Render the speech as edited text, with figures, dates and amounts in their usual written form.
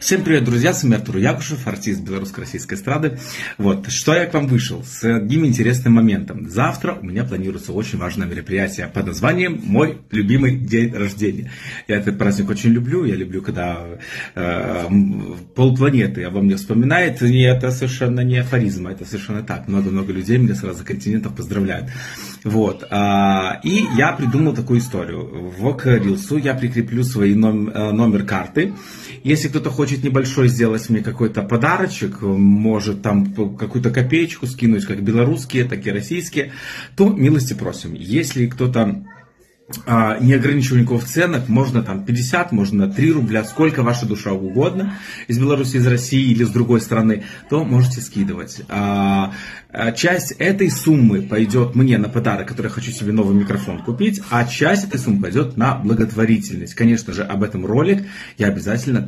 Всем привет, друзья, с вами Артур Якушев, артист белорусско-российской эстрады. Вот, что я к вам вышел с одним интересным моментом. Завтра у меня планируется очень важное мероприятие под названием «Мой любимый день рождения». Я этот праздник очень люблю, я люблю, когда полпланеты обо мне вспоминает, и это совершенно не афоризм, это совершенно так. Много-много людей меня с разных континентов поздравляют. Вот, и я придумал такую историю. В Рилсу я прикреплю свой номер карты. Если кто-то хочет небольшой сделать мне какой-то подарочек, может там какую-то копеечку скинуть, как белорусские, так и российские, то милости просим. Если кто-то не ограничиваю никаких ценок, можно там 50, можно 3 рубля, сколько ваша душа угодно, из Беларуси, из России или с другой страны, то можете скидывать. Часть этой суммы пойдет мне на подарок, который я хочу себе новый микрофон купить, а часть этой суммы пойдет на благотворительность. Конечно же, об этом ролик я обязательно